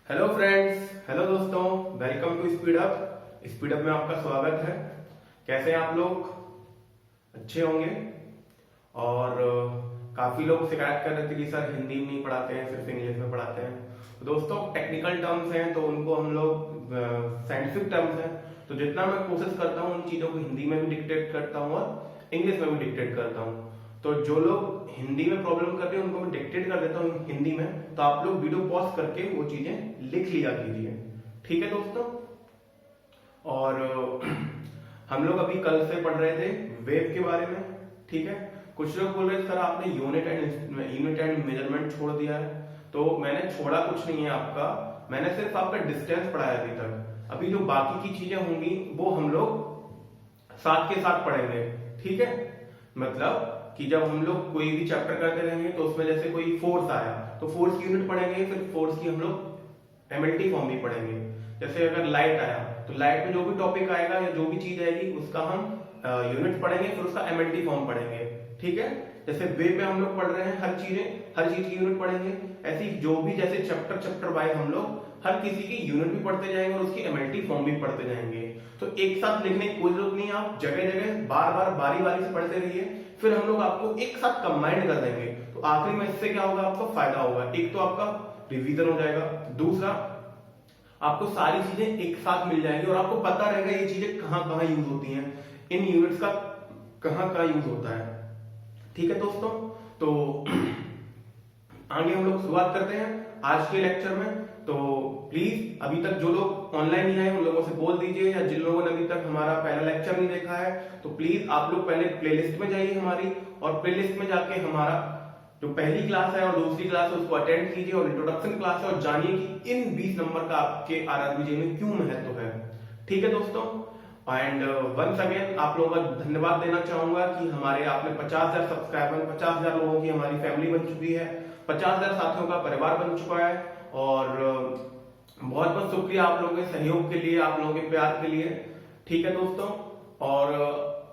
Hello friends, hello दोस्तों, welcome to speed up. Speed up में आपका स्वागत है। कैसे हैं आप लोग? अच्छे होंगे। और काफी लोग शिकायत कर रहे थे कि सर हिंदी में नहीं पढ़ाते हैं, सिर्फ इंग्लिश में पढ़ाते हैं। तो दोस्तों, टेक्निकल टर्म्स हैं तो उनको हम लोग साइंटिफिक टर्म्स हैं, तो जितना मैं कोशिश करता हूँ उन चीजों को हिंदी में भी डिक्टेट करता हूँ और इंग्लिश में भी डिक्टेट करता हूँ। तो जो लोग हिंदी में प्रॉब्लम करते हैं उनको मैं डिक्टेट कर देता हूँ हिंदी में, तो आप लोग वीडियो पॉज करके वो चीजें लिख लिया कीजिए। ठीक है दोस्तों? और हम लोग अभी कल से पढ़ रहे थे वेव के बारे में। ठीक है, कुछ लोग बोल रहे सर आपने यूनिट एंड मेजरमेंट छोड़ दिया है। तो मैंने छोड़ा कुछ नहीं है आपका, मैंने सिर्फ आपका डिस्टेंस पढ़ाया अभी तक। अभी जो बाकी की चीजें होंगी वो हम लोग साथ के साथ पढ़ेंगे। ठीक है, मतलब कि जब हम लोग कोई भी चैप्टर करते रहेंगे तो उसमें जैसे कोई फोर्स आया तो फोर्स की यूनिट पढ़ेंगे, फिर फोर्स की हम लोग एमएलटी फॉर्म भी पढ़ेंगे। जैसे अगर लाइट आया तो लाइट में जो भी टॉपिक आएगा या जो भी चीज आएगी उसका हम यूनिट पढ़ेंगे, फिर उसका एमएलटी फॉर्म पढ़ेंगे। ठीक है, जैसे वेव में हम लोग पढ़ रहे हैं हर चीज की यूनिट पढ़ेंगे। ऐसी जो भी जैसे चैप्टर वाइज हम लोग हर किसी की यूनिट भी पढ़ते जाएंगे और उसकी एमएलटी फॉर्म भी पढ़ते जाएंगे। तो एक साथ लिखने की कोई जरूरत नहीं है, आप जगह जगह बार बार बारी बारी से पढ़ते रहिए, फिर हम लोग आपको एक साथ कंबाइंड कर देंगे। तो आखिरी में इससे क्या होगा, आपको फायदा होगा। एक तो आपका रिवीजन हो जाएगा, दूसरा आपको सारी चीजें एक साथ मिल जाएंगी और आपको पता रहेगा ये चीजें कहां कहां यूज होती हैं, इन यूनिट्स का कहां कहां यूज होता है। ठीक है दोस्तों, तो आगे हम लोग शुरुआत करते हैं आज के लेक्चर में। तो प्लीज अभी तक जो लोग ऑनलाइन नहीं आए उन लोगों से बोल दीजिए, या जिन लोगों ने अभी तक हमारा पहला लेक्चर नहीं देखा है तो प्लीज आप लोग पहले प्लेलिस्ट में जाइए हमारी, और प्लेलिस्ट में जाके हमारा जो पहली क्लास है और दूसरी क्लास है उसको अटेंड कीजिए, और इंट्रोडक्शन क्लास है, और जानिए कि इन 20 नंबर का आपके आरआरबीजे में क्यों महत्व है। ठीक है दोस्तों, एंड वंस अगेन आप लोगों का धन्यवाद देना चाहूंगा कि हमारे आपने 50,000 सब्सक्राइबर, 50,000 लोगों की हमारी फैमिली बन चुकी है, 50,000 साथियों का परिवार बन चुका है। और बहुत बहुत शुक्रिया आप लोगों के सहयोग के लिए, आप लोगों के प्यार के लिए। ठीक है दोस्तों, और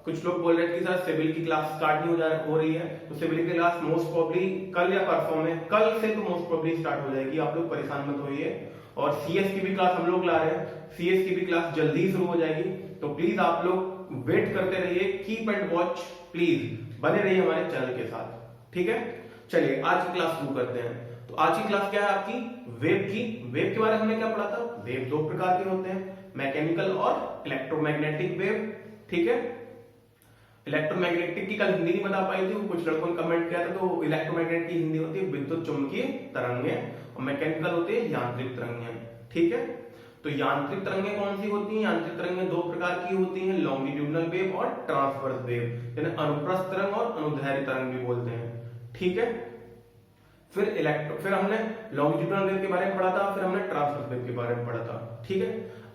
कुछ लोग बोल रहे थे कि सर सिविल की क्लास स्टार्ट नहीं हो रही है, तो सिविल की क्लास मोस्ट प्रोबेबली कल या परसों में, कल से तो मोस्ट प्रोबेबली स्टार्ट हो जाएगी, आप लोग परेशान मत होइए। और सीएस की भी क्लास हम लोग ला रहे हैं, सीएस की भी क्लास जल्दी ही शुरू हो जाएगी। तो प्लीज आप लोग वेट करते रहिए, कीप एंड वॉच, प्लीज बने रहिए हमारे चैनल के साथ। ठीक है, चलिए आज की क्लास शुरू करते हैं। तो आज की क्लास क्या है आपकी? वेव की। वेव के बारे में हमने क्या पढ़ा था? वेव दो प्रकार के होते हैं, मैकेनिकल और इलेक्ट्रोमैग्नेटिक वेव। ठीक है, इलेक्ट्रोमैग्नेटिक की कल हिंदी नहीं बता पाई थी, कुछ लड़कों ने कमेंट किया था। तो इलेक्ट्रोमैग्नेटिक की हिंदी होती है विद्युत चुंबकीय तरंगें, और मैकेनिकल होती है यांत्रिक तरंगें। ठीक है, तो यांत्रिक तरंगें कौन सी होती हैं? यांत्रिक तरंगें दो प्रकार की होती हैं, लॉन्गिट्यूडनल वेव और ट्रांसवर्स वेव, यानी अनुप्रस्थ तरंग और अनुदैर्ध्य तरंग भी बोलते हैं। ठीक है, फिर हमने लॉन्गिट्यूडनल वेव के बारे में पढ़ा था, फिर हमने ट्रांसवर्स वेव के बारे में पढ़ा था। ठीक है,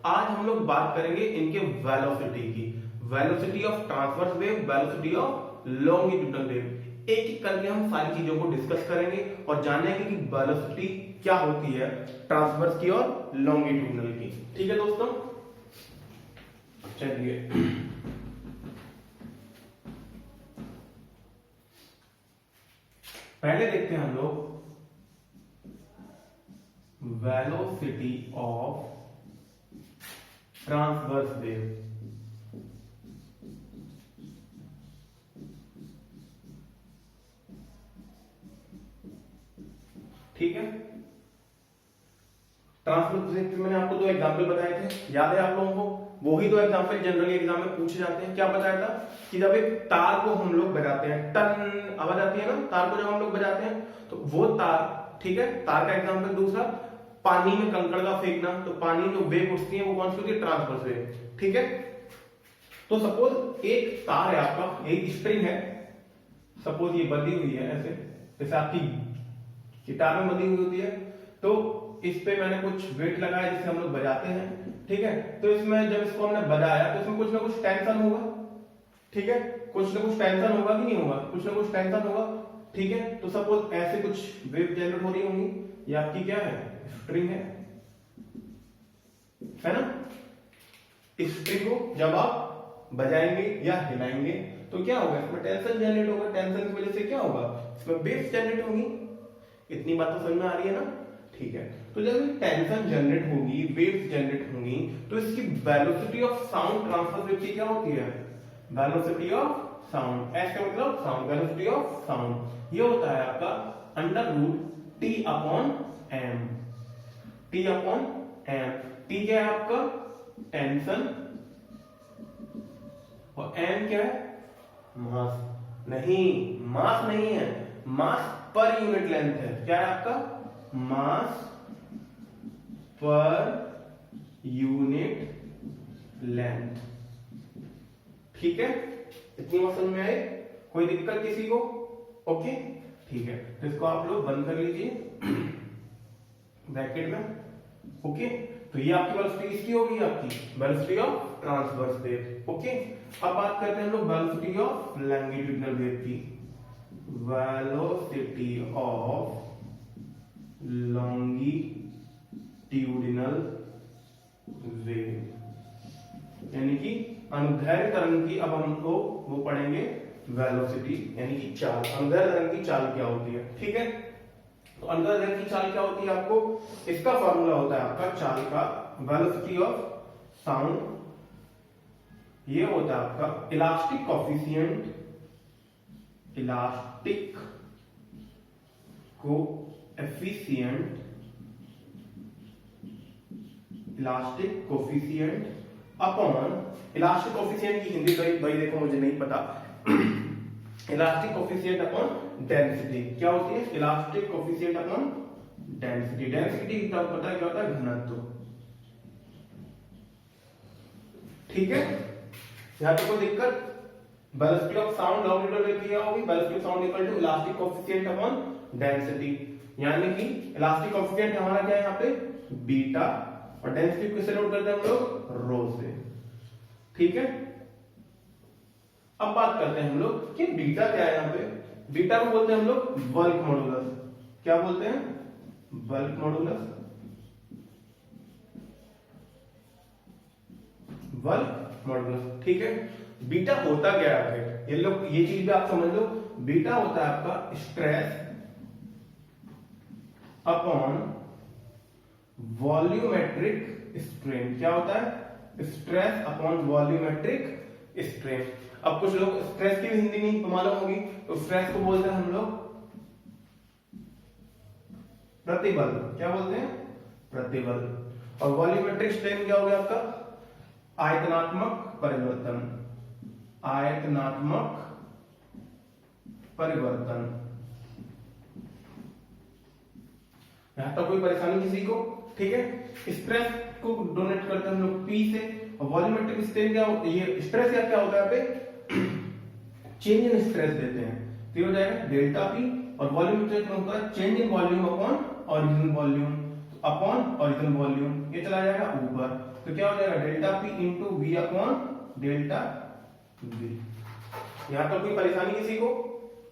आज हम लोग बात करेंगे इनके वेलोसिटी की, velocity of transverse wave, velocity of longitudinal wave. एक एक करके हम सारी चीजों को डिस्कस करेंगे और जानेंगे कि वेलोसिटी क्या होती है ट्रांसवर्स की और लॉन्गिट्यूडनल की। ठीक है दोस्तों, चलिए पहले देखते हैं हम लोग वेलोसिटी ऑफ ट्रांसवर्स वेव। ठीक है, ट्रांसवर्स वेव मैंने आपको दो एग्जांपल बताए थे, याद है आप लोगों को? वही दो एग्जांपल जनरली एग्जाम में पूछे जाते हैं। क्या बताया था कि जब एक तार को हम लोग बजाते हैं, टन आवाज आती है ना तार को जब हम लोग बजाते हैं, तो वो तार, ठीक है, तार का एग्जांपल। दूसरा, पानी में कंकड़ का फेंकना, तो पानी जो वेव उठती है वो कौन सी होती है? Transverse wave. ठीक है, तो सपोज एक तार है आपका, एक स्ट्रिंग है, सपोज ये बंधी हुई है ऐसे, जैसे आपकी गिटार में बंधी हुई होती है। तो इस पे मैंने कुछ वेट लगाया जिसे हम लोग बजाते हैं। ठीक है, तो इसमें जब इसको हमने बजाया तो इसमें कुछ ना कुछ टेंशन होगा। ठीक है, कुछ ना कुछ टेंशन होगा कि नहीं होगा? कुछ ना कुछ टेंशन होगा। ठीक है, तो सपोज ऐसे कुछ वेव जनरेट हो रही होंगी। ये आपकी क्या है? स्ट्रिंग है ना? इस स्ट्रिंग को जब आप बजाएंगे या हिलाएंगे तो क्या होगा? इसमें टेंशन जनरेट होगा। टेंशन की वजह से क्या होगा? इसमें वेव्स जनरेट होंगी। इतनी बात तो समझ में आ रही है ना? ठीक है, तो जब टेंशन जनरेट होगी, वेव्स जनरेट होंगी, तो इसकी velocity of sound transfer frequency क्या होती है? वेलोसिटी ऑफ साउंड, एस का मतलब साउंड, वेलोसिटी ऑफ साउंड ये होता है आपका under root T upon M. T upon M, T क्या है आपका? टेंशन, और एम क्या है? मास। नहीं, मास नहीं है, मास पर यूनिट लेंथ है। क्या है आपका? मास पर यूनिट लेंथ। ठीक है, इतनी बात समझ में आए? कोई दिक्कत किसी को? ओके, ठीक है, तो इसको आप लोग बंद कर लीजिए ब्रैकेट में। ओके, तो ये आपकी वेलोसिटी किसकी होगी? आपकी velocity of transverse wave. Okay, अब बात करते हैं हम लोग वेलोसिटी ऑफ लॉन्गिट्यूडिनल वेव की। वेलोसिटी ऑफ लॉन्गिट्यूडिनल वेव यानी कि अनुदैर्घ्य तरंग की, अब हम लोग वो पढ़ेंगे वेलोसिटी यानी कि चाल। अनुदैर्घ्य तरंग की चाल क्या होती है? ठीक है, तो अनुदैर्घ्य की चाल क्या होती है? आपको इसका फॉर्मूला होता है आपका चाल का, वेलोसिटी ऑफ साउंड ये होता है आपका elastic coefficient, elastic coefficient, elastic coefficient upon, elastic coefficient की हिंदी भाई देखो मुझे नहीं पता इलास्टिक कोफिशिएंट अपॉन डेंसिटी क्या होती है? Elastic coefficient upon density. Density का पता है क्या होता है? घनत्व। ठीक है, यहां पे कोई दिक्कत? Velocity of sound longitudinal wave क्या होगी? Velocity of sound equal to elastic coefficient upon density, यानी कि इलास्टिक कोफिशिएंट हमारा क्या है यहाँ पे? बीटा, और डेंसिटी किससे नोट करते हैं हम लोग? रो से। ठीक है, अब बात करते हैं हम लोग कि बीटा क्या है। यहाँ पे बीटा को बोलते हैं हम लोग बल्क मॉडुलस। क्या बोलते हैं? Bulk modulus, bulk modulus. ठीक है, बीटा होता क्या है? ये लोग ये चीज भी आप समझ लो, बीटा होता है आपका स्ट्रेस अपॉन वॉल्यूमेट्रिक स्ट्रेन। क्या होता है? Stress upon volumetric strain. अब कुछ लोग स्ट्रेस की हिंदी नहीं मालूम होगी, तो स्ट्रेस को बोलते हैं हम लोग प्रतिबल। क्या बोलते हैं? प्रतिबल। और वॉल्यूमेट्रिक स्ट्रेन क्या हो गया आपका? आयतनात्मक परिवर्तन, आयतनात्मक परिवर्तन। यहां तक कोई परेशानी किसी को? ठीक है, स्ट्रेस को डोनेट करते हैं हम लोग पी से, और वॉल्यूमेट्रिक स्ट्रेन क्या होता है? ये स्ट्रेस या क्या होता है? यहाँ पे चेंज इन स्ट्रेस देते हैं, तो ये हो जाएगा डेल्टा पी, और वॉल्यूमेट्रिक में होता है change in volume upon original volume, upon original volume, ये चला जाएगा ऊपर, तो क्या हो जाएगा? Delta P into V upon delta V. यहां पर कोई परेशानी किसी को?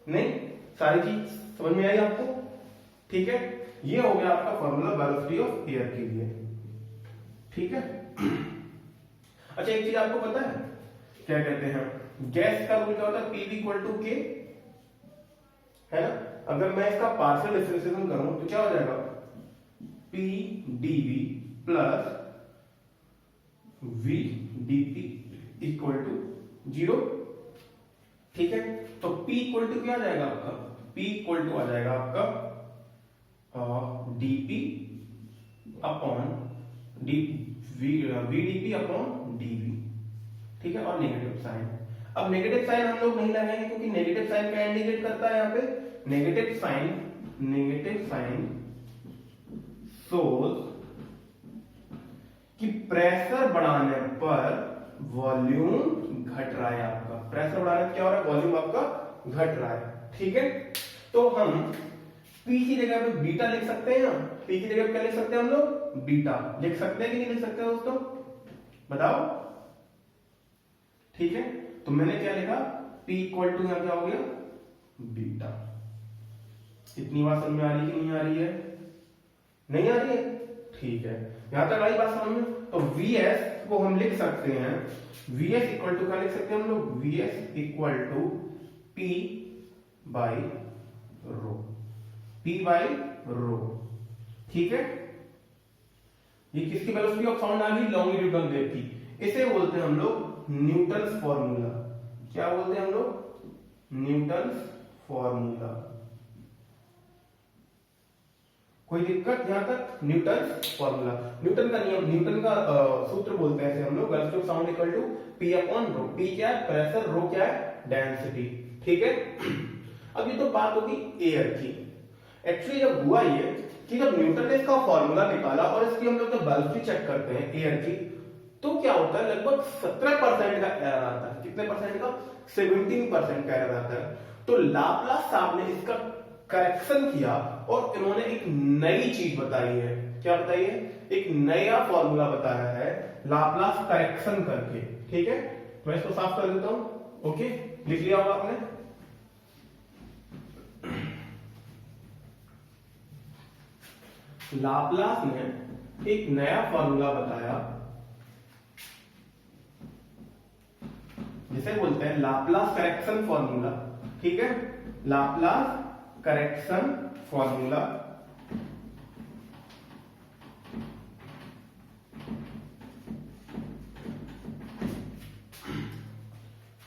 नहीं, सारी चीज समझ में आई आपको? ठीक है, ये हो गया आपका फॉर्मूला वेलोसिटी ऑफ एयर के लिए। ठीक है, अच्छा एक चीज आपको पता है क्या कहते हैं? गैस का रूल क्या होता है? पीवी इक्वल टू के, है ना? अगर मैं इसका पार्शियल डिफरेंशिएशन करूं तो क्या हो जाएगा? P d V plus V d P equal to 0। ठीक है, तो P इक्वल टू क्या आ जाएगा आपका? P इक्वल टू आ जाएगा आपका dP upon VdP upon dV। ठीक है, और नेगेटिव साइन। अब नेगेटिव साइन हम लोग नहीं लगाएंगे, क्योंकि नेगेटिव साइन क्या इंडिकेट करता है? यहाँ पे नेगेटिव साइन शोज कि प्रेशर बढ़ाने पर वॉल्यूम घट रहा है आपका। प्रेशर बढ़ाने पर क्या हो रहा है? वॉल्यूम आपका घट रहा है। ठीक है, तो हम P की जगह पे बीटा लिख सकते हैं। P की जगह पे क्या लिख सकते हैं हम लोग? बीटा लिख सकते हैं कि नहीं लिख सकते दोस्तों? बताओ। ठीक है, तो मैंने क्या लिखा? P इक्वल टू यहां क्या हो गया? बीटा। इतनी बात समझ में आ रही है कि नहीं आ रही है? नहीं आ रही है? ठीक है, यहां तक आई बात समझ में? तो Vs को हम लिख सकते हैं, Vs इक्वल टू क्या लिख सकते हैं हम लोग? Vs equal to P by rho, P by rho. ठीक है, ये किसकी वेलोसिटी ऑफ साउंड आ गई, लॉन्गिट्यूडनल वेव की। इसे बोलते हैं हम लोग न्यूटन्स फॉर्मूला। क्या बोलते हैं हम लोग, न्यूटन्स फॉर्मूला। कोई दिक्कत यहां तक, न्यूटन फॉर्मूला, न्यूटन का नियम, न्यूटन का सूत्र बोलते हैं हम लोग, velocity of sound equal to P upon rho. P क्या है, प्रेशर, रो क्या है, डेंसिटी। ठीक है, अब ये तो बात होगी एयर की। एक्चुअली जब हुआ ये कि जब न्यूटन ने इसका फॉर्मूला निकाला और इसकी हम लोग जब वेलोसिटी चेक करते हैं एयर की, तो क्या होता है, लगभग 17% का एरर आता है। कितने परसेंट का, 17% का एरर आता है। तो लाप्लास साहब ने इसका करेक्शन किया और इन्होंने एक नई चीज बताई है। क्या बताई है, एक नया फॉर्मूला बताया है लाप्लास करेक्शन करके। ठीक है, मैं इसको साफ कर देता हूं। ओके, लिख लिया होगा आपने। लाप्लास ने एक नया फॉर्मूला बताया जिसे बोलते हैं लाप्लास करेक्शन फॉर्मूला। ठीक है, लाप्लास करेक्शन फॉर्मूला।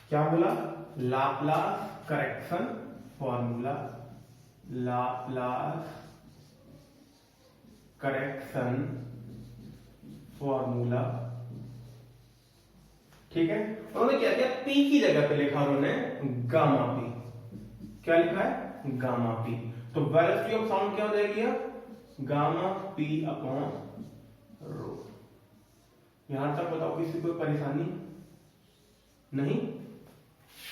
क्या बोला, Laplace correction formula, Laplace correction formula. ठीक है, उन्होंने क्या किया, पी की जगह पे लिखा उन्होंने गामा पी। क्या लिखा है, गामा पी। तो वेलोसिटी ऑफ साउंड क्या हो जाएगी, गामा पी अपॉन रो। यहां तक बताओ किसी कोई परेशानी नहीं,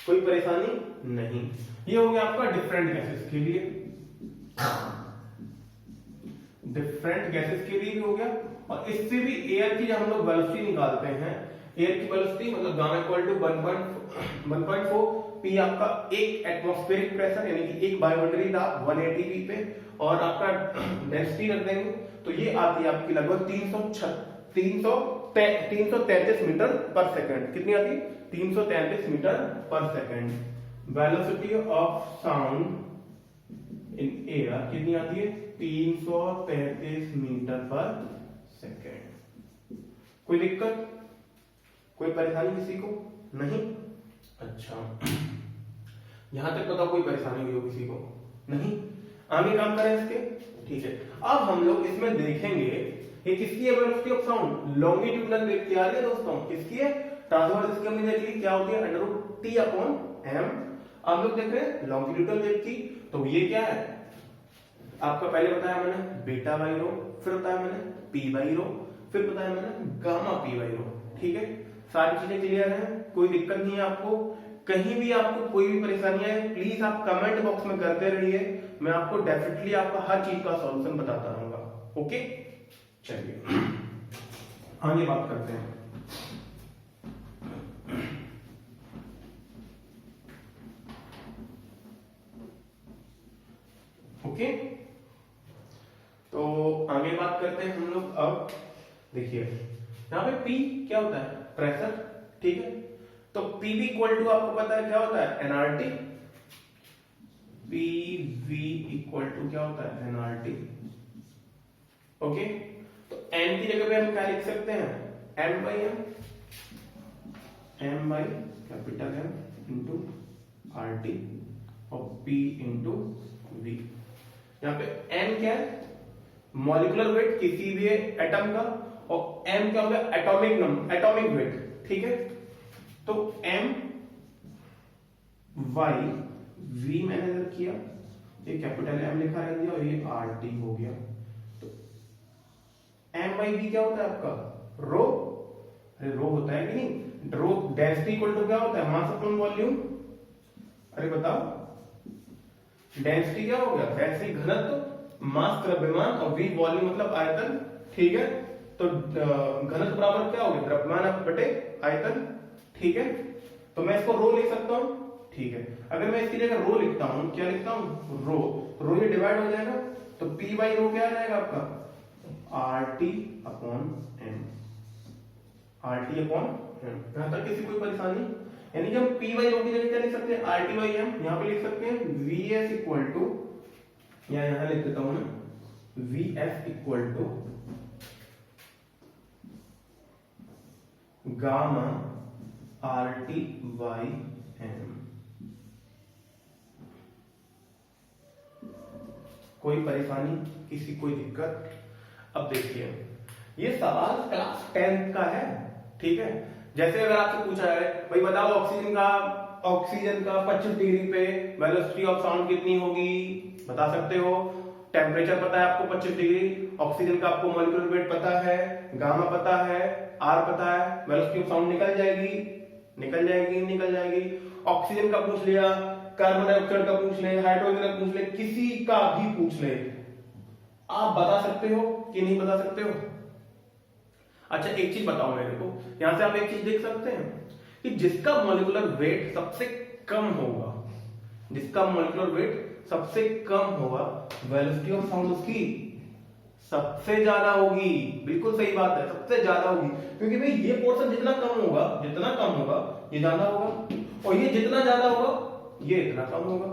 कोई परेशानी नहीं। ये हो गया आपका डिफरेंट गैसेस के लिए, डिफरेंट गैसेस के लिए भी हो गया। और इससे भी एयर की जब हम लोग वेलोसिटी निकालते हैं, एयर की वेलोसिटी मतलब गामा इक्वल टू 1.4 पी आपका एक एटमॉस्फेरिक प्रेशर यानी कि एक वायुमंडलीय दाब 180 पी पे, और आपका डेंसिटी रख देंगे तो ये आती है आपकी लगभग 333 मीटर पर सेकंड। कितनी आती है, 333 मीटर पर second. Velocity of sound in air कितनी आती है, 333 मीटर पर सेकंड। कोई दिक्कत, कोई परेशानी किसी को नहीं। अच्छा, यहां तक बताओ कोई परेशानी हुई हो किसी को नहीं, आगे काम करें इसके। ठीक है, अब हम लोग इसमें देखेंगे ये किसकी है, velocity of sound, longitudinal wave की आ रही है दोस्तों। किसकी है, ट्रांसवर्स इसकी हमने देख ली क्या होती है, √T अपॉन m। अब लोग देख रहे हैं लॉन्गिट्यूडनल वेव की, तो ये क्या है आपका, पहले बताया मैंने बीटा बाई रो, फिर बताया मैंने पी बाई रो, फिर बताया मैंने गामा पी बाई रो। ठीक है, सारी चीजें क्लियर है, कोई दिक्कत नहीं है आपको। कहीं भी आपको कोई भी परेशानी है प्लीज आप कमेंट बॉक्स में करते रहिए, मैं आपको डेफिनेटली आपका हर चीज का सॉल्यूशन बताता रहूंगा। ओके, चलिए आगे बात करते हैं। ओके, तो आगे बात करते हैं हम लोग। अब देखिए यहां पे P क्या होता है, प्रेशर। ठीक है, तो PV इक्वल टू आपको पता है क्या होता है, nRT। PV इक्वल टू क्या होता है, nRT। ओके, तो N की जगह पे हम क्या लिख सकते हैं, M by M, M by capital M into RT और P इंटू V। यहाँ पे M क्या है, मॉलिक्यूलर वेट किसी भी एटम का, और M क्या होगा, एटॉमिक वेट। ठीक है, तो M वाई V मैंने इधर किया, ये कैपिटल M लिखा रह दिया और ये RT हो गया। तो M बाई V क्या होता है आपका, रो। अरे रो होता है कि नहीं, रो डेंसिटी इक्वल टू क्या होता है, मास अपॉन वॉल्यूम। अरे बताओ डेंसिटी क्या हो गया, वैसे घनत्व, मास द्रव्यमान और V वॉल्यूम मतलब आयतन। ठीक है, तो घनत्व बराबर क्या हो गया, द्रव्यमान बटे आयतन। ठीक है, तो मैं इसको रो लिख सकता हूं। ठीक है, अगर मैं इसकी जगह रो लिखता हूं, क्या लिखता हूं, रो ये डिवाइड हो जाएगा, तो P बाई रो क्या आ जाएगा आपका, RT upon M। RT upon M, यहां तक किसी कोई परेशानी, यानी कि हम P बाई रो की जगह क्या लिख सकते हैं, RT बाई M। यहां पे लिख सकते हैं VS इक्वल टू, या यहां लिख देता हूं मैं VF equal to gamma RT/M। कोई परेशानी, किसी कोई दिक्कत? अब देखिए, ये सवाल क्लास 10th का है, ठीक है। जैसे अगर आपसे पूछा है भाई बताओ ऑक्सीजन का 25 डिग्री पे वेलोसिटी ऑफ साउंड कितनी होगी, बता सकते हो। टेम्परेचर पता है आपको 25 डिग्री, ऑक्सीजन का आपको मॉलिक्यूलर वेट पता है, गामा पता है, आर पता है, वेलोसिटी ऑफ साउंड निकल जाएगी, निकल जाएगी, निकल जाएगी। ऑक्सीजन का पूछ लिया, कार्बन डाइऑक्साइड का पूछ ले, हाइड्रोजन का पूछ ले, किसी का भी पूछ ले, आप बता सकते हो कि नहीं बता सकते हो? अच्छा एक चीज बताओ मेरे को, यहां से आप एक चीज देख सकते हैं कि जिसका मॉलिक्यूलर वेट सबसे कम होगा, जिसका मॉलिक्यूलर वेट सबसे कम होगा, वेलोसिटी ऑफ साउंड उसकी सबसे ज्यादा होगी। बिल्कुल सही बात है, सबसे ज्यादा होगी, क्योंकि भाई ये पोर्शन जितना कम होगा, जितना कम होगा ये ज्यादा होगा, और ये जितना ज्यादा होगा ये इतना कम होगा।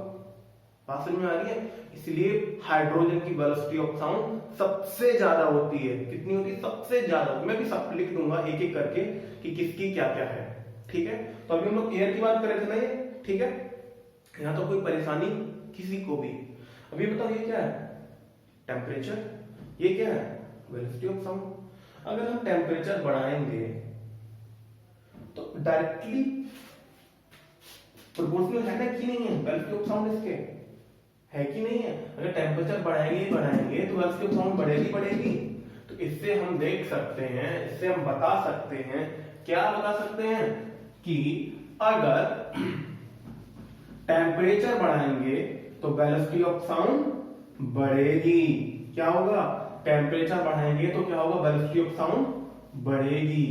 बात समझ में आ रही है? इसलिए हाइड्रोजन की वेलोसिटी ऑफ साउंड सबसे ज्यादा होती है। कितनी होती है? सबसे ज्यादा। मैं भी सब लिख दूंगा एक एक करके कि किसकी क्या क्या है, ठीक है। तो अभी हम लोग एयर की बात कर रहे थे ना, ये ठीक है। यहां तो कोई परेशानी किसी को भी। अभी बताओ ये क्या है? टेम्परेचर। ये क्या है? Velocity of sound. अगर हम टेम्परेचर बढ़ाएंगे तो डायरेक्टली प्रोपोर्शनल है ना कि नहीं है वेलोसिटी ऑफ साउंड इसके, है कि नहीं है? अगर टेम्परेचर बढ़ाएंगे तो वेलोसिटी ऑफ साउंड बढ़ेगी बढ़ेगी। तो इससे हम देख सकते हैं, इससे हम बता सकते हैं, क्या बता सकते हैं कि अगर टेम्परेचर बढ़ाएंगे तो वेलोसिटी ऑफ साउंड बढ़ेगी। क्या होगा? टेम्परेचर बढ़ाएंगे तो क्या होगा? वेलोसिटी ऑफ साउंड बढ़ेगी।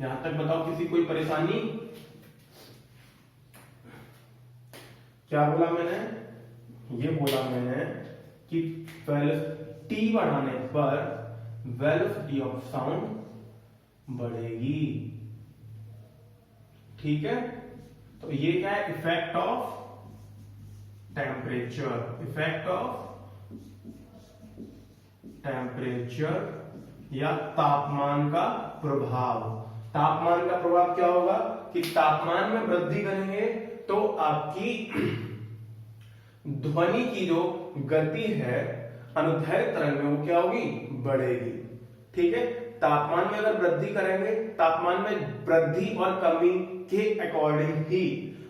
यहां तक बताओ किसी कोई परेशानी? क्या बोला मैंने? ये बोला मैंने कि वेलोसिटी बढ़ाने पर वेलोसिटी ऑफ साउंड बढ़ेगी, ठीक है। तो ये क्या है? Effect of temperature, effect of temperature या तापमान का प्रभाव। तापमान का प्रभाव क्या होगा कि तापमान में वृद्धि करेंगे तो आपकी ध्वनि की जो गति है अनुदैर्घ्य तरंग में वो क्या होगी? बढ़ेगी, ठीक है। तापमान में अगर वृद्धि करेंगे, तापमान में वृद्धि और कमी के अकॉर्डिंग ही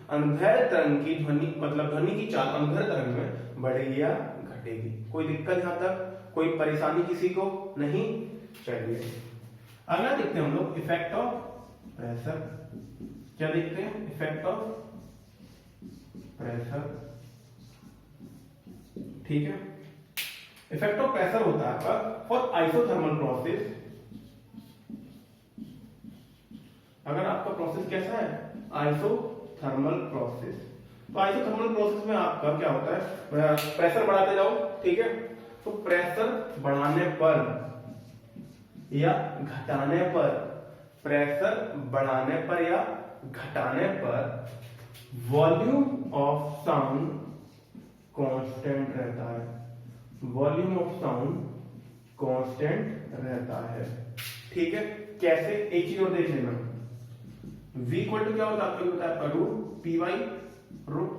अनुदैर्घ्य तरंग की ध्वनि मतलब ध्वनि की चाल अनुदैर्घ्य तरंग में बढ़ेगी या घटेगी। कोई दिक्कत यहां तक? कोई परेशानी किसी को नहीं? चलिए अगला देखते हैं हम लोग, इफेक्ट ऑफ प्रेशर। क्या देखते हैं? इफेक्ट ऑफ प्रेशर, ठीक है। इफेक्ट ऑफ प्रेशर होता है आपका फॉर आइसोथर्मल प्रोसेस। अगर आपका प्रोसेस कैसा है? Isothermal process. तो आइसोथर्मल प्रोसेस में आपका क्या होता है? प्रेशर बढ़ाते जाओ, ठीक है। तो प्रेशर बढ़ाने पर या घटाने पर, प्रेशर बढ़ाने पर या घटाने पर वॉल्यूम ऑफ साउंड कांस्टेंट रहता है, वॉल्यूम ऑफ साउंड कांस्टेंट रहता है, ठीक है। कैसे? एक चीज और देख लेना, v इक्वल टू क्या होता है आपको पता है? रूट पी बाई रूट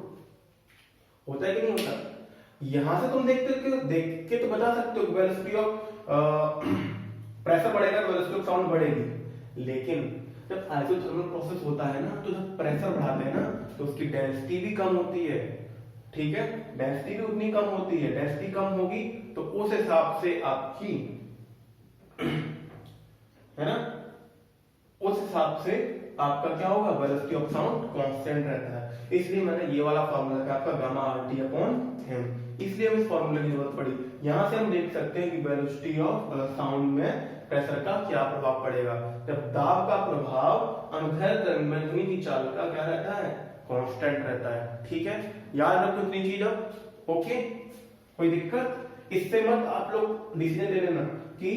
होता है कि नहीं होता? यहां से तुम देख के तो बता सकते हो वेलोसिटी ऑफ प्रेशर बढ़ेगा तो वेलोसिटी ऑफ साउंड बढ़ेगी। लेकिन जब आइसोथर्मल प्रोसेस होता है ना, तो जब प्रेशर बढ़ाते हैं ना तो उसकी डेंसिटी भी कम होती है, ठीक है। डेंसिटी भी उतनी कम होती है, डेंसिटी कम होगी तो उस हिसाब से आपकी है ना, उस हिसाब से आपका क्या होगा? वेलोसिटी ऑफ साउंड कांस्टेंट रहता है। इसलिए मैंने ये वाला फार्मूला का आपका गामा RT अपॉन m, इसलिए हम इस फार्मूले की जरूरत पड़ी। यहां से हम देख सकते हैं कि वेलोसिटी ऑफ साउंड में प्रेशर का क्या प्रभाव पड़ेगा। जब दाब का प्रभाव अनुदैर्घ्य तरंग में ध्वनि की चाल का क्या रहता है? कांस्टेंट रहता है, ठीक है। याद रखो इतनी चीज, ओके। कोई दिक्कत? इससे मत आप लोग डिसीजन ले लेना कि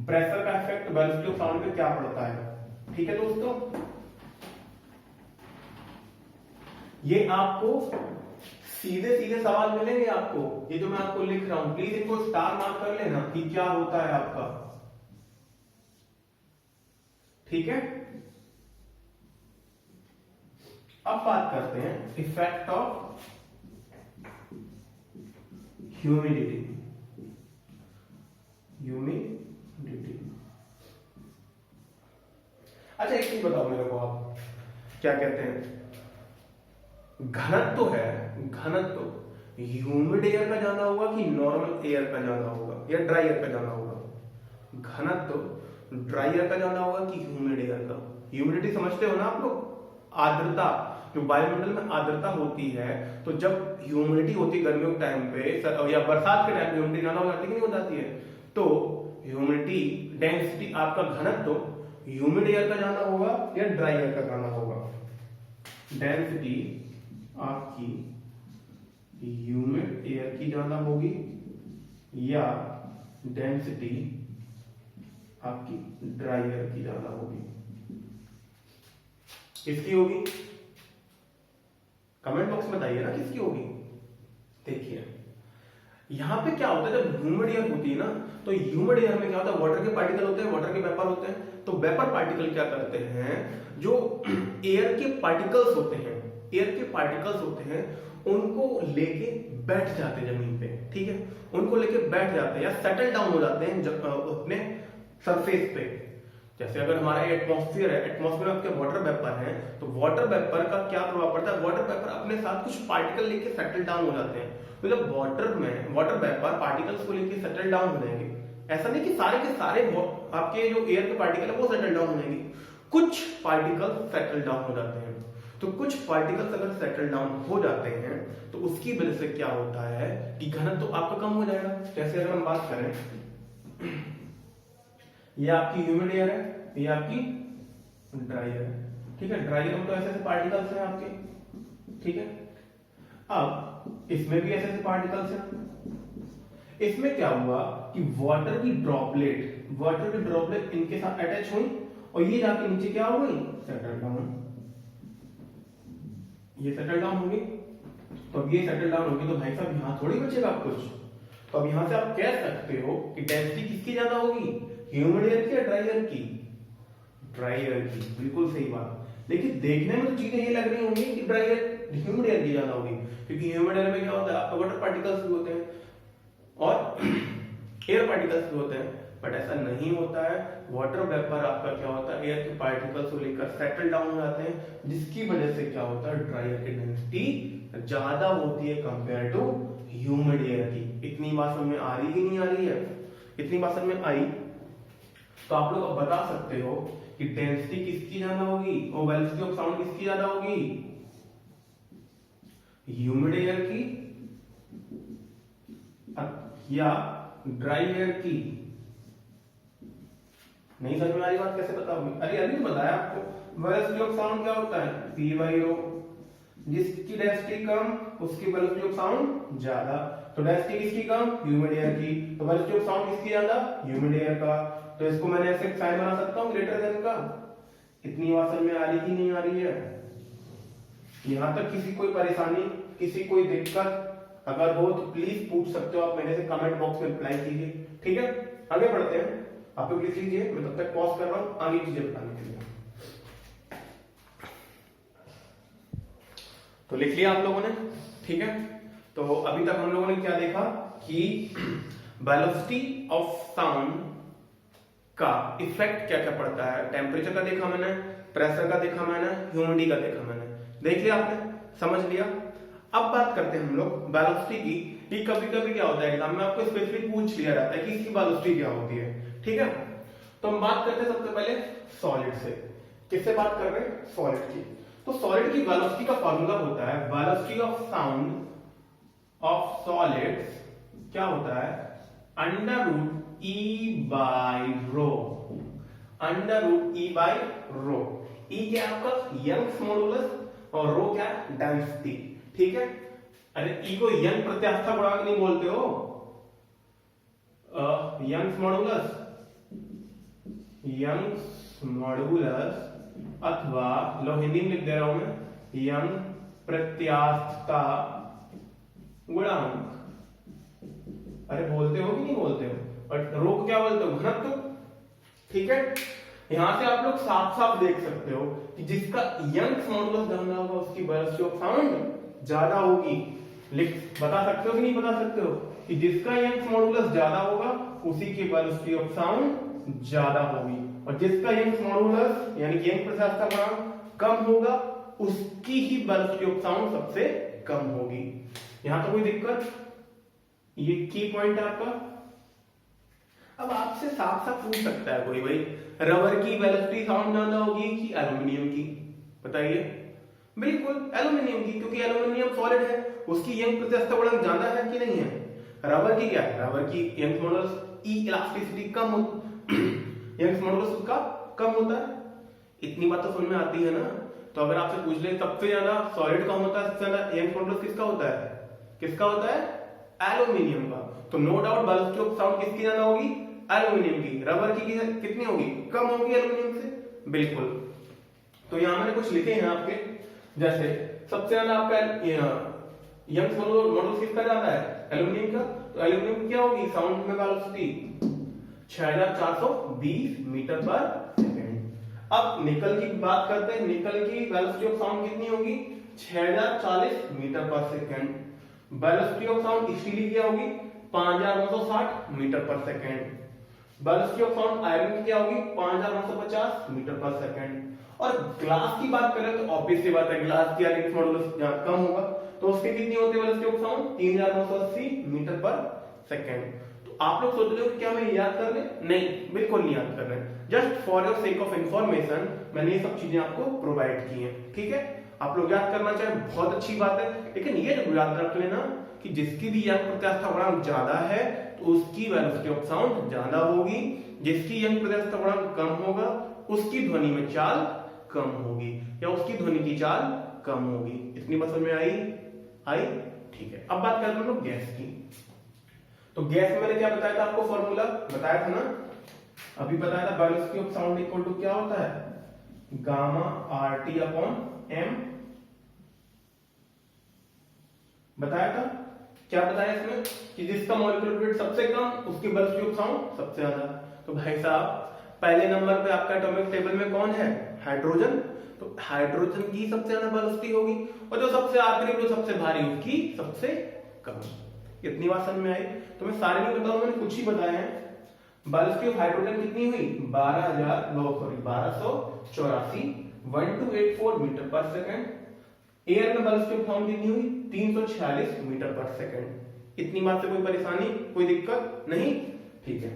प्रेशर का इफेक्ट वेलोसिटी ऑफ साउंड पे क्या पड़ता है, ठीक है दोस्तों। ये आपको सीधे सीधे सवाल मिलेंगे आपको, ये जो मैं आपको लिख रहा हूं, प्लीज इनको स्टार मार्क कर लेना कि क्या होता है आपका, ठीक है। अब बात करते हैं इफेक्ट ऑफ ह्यूमिडिटी। अच्छा एक चीज बताओ मेरे को, आप क्या कहते हैं, घनत्व है, घनत्व ह्यूमिड एयर का ज्यादा होगा कि नॉर्मल एयर का ज्यादा होगा या ड्राई एयर का ज्यादा होगा? घनत्व ड्राई एयर का ज्यादा होगा कि ह्यूमिड एयर का? ह्यूमिडिटी समझते हो ना आप लोग, आर्द्रता, जो वायुमंडल में आर्द्रता होती है, तो जब ह्यूमिडिटी होती है गर्मियों के टाइम पे या बरसात के टाइम पे ह्यूमिडिटी ज्यादा हो जाती है कि नहीं हो जाती है, तो ह्यूमिडिटी डेंसिटी आपका घनत्व ह्यूमिड एयर का ज्यादा होगा या ड्राई एयर का ज्यादा होगा? डेंसिटी आपकी ह्यूमिड एयर की ज्यादा होगी या डेंसिटी आपकी ड्राई एयर की ज्यादा होगी? किसकी होगी? कमेंट बॉक्स में बताइए ना किसकी होगी। देखिए यहां पे क्या होता है, जब ह्यूमिड एयर होती है ना, तो ह्यूमिड एयर में क्या होता है, वाटर के पार्टिकल होते हैं, वाटर के वेपर होते हैं। तो वेपर पार्टिकल क्या करते हैं, जो एयर के पार्टिकल्स होते हैं, एयर के पार्टिकल्स होते हैं, उनको लेके बैठ जाते हैं जमीन पे, ठीक है, उनको लेके बैठ जाते हैं या सेटल डाउन हो जाते हैं अपने सरफेस पे। जैसे अगर हमारा एटमॉस्फेयर है, एटमॉस्फेयर में आपके वाटर वेपर है, तो वाटर वेपर का क्या प्रभाव पड़ता है, वाटर वेपर अपने साथ कुछ पार्टिकल लेके सेटल डाउन हो जाते हैं। तो जब वाटर में वाटर वेपर पार्टिकल्स को लेके सेटल डाउन हो जाएंगे, ऐसा नहीं कि सारे के सारे आपके जो एयर के पार्टिकल है वो सेटल डाउन हो जाएंगे, कुछ पार्टिकल सेटल डाउन हो जाते हैं। तो कुछ पार्टिकल्स अगर सेटल डाउन हो जाते हैं तो उसकी वजह से क्या होता है कि घनत्व तो आपका कम हो जाएगा। जैसे अगर हम बात करें, ये आपकी ह्यूमिड एयर है, ये आपकी ड्राई एयर है, ठीक है। ड्राई एयर में तो ऐसे ऐसे पार्टिकल्स हैं आपके, ठीक है। अब इसमें भी ऐसे ऐसे पार्टिकल्स हैं। इसमें क्या हुआ कि वाटर की ड्रॉपलेट इनके साथ अटैच हुई और ये जाके नीचे क्या हो गई, सेटल डाउन। ये सेटल डाउन होगी, तो अब ये सेटल डाउन होगी तो भाई साहब यहां थोड़ी बचेगा कुछ। तो अब यहां से आप कह सकते हो कि डेंसिटी किसकी ज्यादा होगी, ह्यूमिड एयर की या ड्राई एयर की? ड्राई एयर की, बिल्कुल सही बात। लेकिन देखने में तो चीजें ये लग रही होंगी कि ड्राई एयर ह्यूमिड एयर की ज्यादा होगी, क्योंकि ह्यूमिड एयर में क्या होता है, आपका वाटर पार्टिकल्स भी होते हैं और एयर पार्टिकल्स भी होते हैं, बट ऐसा नहीं होता है। वाटर वेपर आपका क्या होता है, एयर के पार्टिकल्स को लेकर सेटल डाउन हो जाते हैं, जिसकी वजह से क्या होता है, ड्राई एयर की डेंसिटी ज्यादा होती है कंपेयर टू ह्यूमिड एयर की। इतनी बात समझ में आ रही ही नहीं आ रही है? इतनी बात समझ में आई तो आप लोग बता सकते हो कि डेंसिटी किसकी ज्यादा होगी और वेलोसिटी ऑफ साउंड किसकी ज्यादा होगी, ह्यूमिड एयर की या ड्राई एयर की? नहीं समझ में आ रही बात, कैसे बताओगे? अरे अभी तो बताया आपको, वेलोसिटी ऑफ साउंड क्या होता है, p बाई रो। जिसकी डेंसिटी कम उसकी वेलोसिटी ऑफ साउंड ज्यादा। तो डेंसिटी किसकी कम, ह्यूमिड एयर की, तो वेलोसिटी ऑफ साउंड किसकी ज्यादा, ह्यूमिड एयर का। तो इसको मैंने ऐसे साइन बना सकता हूं ग्रेटर देन का। इतनी बात समझ में आ रही ही नहीं आ रही है? यहां तक किसी कोई परेशानी, किसी कोई दिक्कत अगर हो तो प्लीज पूछ सकते हो आप मेरे से, कमेंट बॉक्स में रिप्लाई कीजिए, ठीक है। आगे बढ़ते हैं, आप लोग लिख लीजिए, मैं तब तक पॉज कर रहा हूं आगे चीजें बताने के लिए। तो लिख लिया आप लोगों ने, ठीक है। तो अभी तक हम लोगों ने क्या देखा कि वेलोसिटी ऑफ साउंड का इफेक्ट क्या क्या पड़ता है। टेम्परेचर का देखा मैंने, प्रेशर का देखा मैंने, ह्यूमिडिटी का देखा मैंने, देख लिया आपने, समझ लिया। अब बात करते हैं हम लोग वेलोसिटी की, कि कभी कभी क्या होता है एग्जाम में आपको स्पेसिफिक पूछ लिया जाता है कि इसकी वेलोसिटी क्या होती है, ठीक है। तो हम बात करते हैं सबसे पहले सॉलिड से। किससे बात कर रहे हैं, सॉलिड की। तो सॉलिड की वेलोसिटी का फॉर्मूला होता है, velocity of sound of solids क्या होता है, under root E by rho. Under root E by rho. E क्या है आपका, यंग्स मॉडुलस, और रो क्या है, डेंसिटी, ठीक है। अरे ई को यंग प्रत्यास्था गुणांक नहीं बोलते हो, यंग्स मॉडुलस, यंग्स मॉडुलस, अथवा लो हिंदी में लिख दे रहा हूं मैं, यंग प्रत्यास्थता गुणांक। अरे बोलते हो कि नहीं बोलते हो? और रो को क्या बोलते हो? घनत्व। ठीक है, यहां से आप लोग साफ साफ देख सकते हो कि जिसका यंग्स मॉडुलस ज्यादा होगा उसकी वेलोसिटी ऑफ साउंड ज्यादा होगी। लिख बता सकते हो कि नहीं बता सकते हो कि जिसका यंग्स मॉडुलस ज्यादा होगा उसी की वेलोसिटी ऑफ साउंड ज्यादा होगी, और जिसका यंग्स मॉडुलस यानी कि यंग प्रत्यास्थता गुणांक कम होगा उसकी ही वेलोसिटी ऑफ साउंड सबसे कम होगी। यहां तो कोई दिक्कत? ये की पॉइंट है आपका। अब आपसे साफ साफ पूछ सकता है कोई, भाई रबर की वेलोसिटी साउंड ज्यादा होगी कि एल्यूमिनियम की? बताइए। बिल्कुल एल्यूमिनियम की, क्योंकि एल्यूमिनियम सॉलिड है, उसकी यंग प्रत्यास्थता गुणांक ज्यादा है कि नहीं है? रबर की क्या है? रबर की यंग मॉडुलस ई इलास्टिसिटी कम होती यंग मॉडुलस उसका कम होता है। इतनी बात तो समझ में आती है ना। तो अगर आपसे पूछ ले सबसे ज्यादा सॉलिड कम होता है, सबसे ज्यादा यंग मॉडुलस किसका होता है? किसका होता है? एल्यूमिनियम का। तो no doubt velocity of sound किसकी ज्यादा होगी? एल्यूमिनियम की। रबर की कितनी होगी? कम होगी एल्यूमिनियम से। बिल्कुल। तो यहां मैंने कुछ लिखे हैं आपके, जैसे सबसे ज्यादा आपका यंग मॉडुलस किसका ज्यादा है? एल्यूमिनियम का। तो एल्यूमिनियम की क्या होगी साउंड में वेलोसिटी? 6420 मीटर पर सेकंड। अब निकल की बात करते हैं। निकल की वेलोसिटी ऑफ साउंड कितनी होगी? 6040 मीटर पर second. Velocity of sound steel की क्या होगी? 5960 मीटर पर second. Velocity of sound iron की क्या होगी? 5950 मीटर पर सेकंड। और ग्लास की बात करें तो ऑब्वियस सी बात है, ग्लास की यंग मॉडुलस कम होगा, तो उसकी कितनी होती है वेलोसिटी ऑफ साउंड? 3980 मीटर पर सेकंड। तो आप लोग सोच रहे हो कि क्या मैं याद कर ले? नहीं, बिल्कुल नहीं याद कर रहे। Just for your sake of information मैंने ये सब चीजें आपको प्रोवाइड की हैं। ठीक है, आप लोग याद करना चाहे बहुत अच्छी बात है, लेकिन ये जरूर याद रख लेना कि जिसकी भी यंग प्रत्यास्थता गुणांक ज्यादा है तो उसकी वेलोसिटी ऑफ साउंड ज्यादा होगी, जिसकी यंग प्रत्यास्थता गुणांक कम होगा उसकी ध्वनि में चाल कम होगी, या उसकी ध्वनि की चाल कम होगी। इतनी बात समझ में आई? ठीक है, अब बात करते हैं लोग गैस की। तो गैस में मैंने क्या बताया था आपको? फॉर्मूला बताया था ना, अभी बताया था। Velocity of sound equal to क्या होता है? Gamma RT upon M। बताया था। क्या बताया इसमें? कि जिसका मॉलिक्यूलर वेट सबसे कम उसकी वेलोसिटी ऑफ साउंड सबसे ज्यादा। तो भाई साहब पहले नंबर पे आपका एटॉमिक टेबल में कौन है? हाइड्रोजन। तो हाइड्रोजन की सबसे ज्यादा वेलोसिटी होगी, और जो सबसे आखिरी जो सबसे भारी उसकी सबसे कम। इतनी बात समझ में आई? तो मैं सारे नहीं बताऊंगा, मैंने कुछ ही बताए हैं। वेलोसिटी ऑफ हाइड्रोजन कितनी हुई? 1284 1284 मीटर पर सेकंड। एयर में वेलोसिटी ऑफ साउंड कितनी हुई? 346 मीटर पर सेकंड। इतनी बात से कोई परेशानी, कोई दिक्कत नहीं? ठीक है,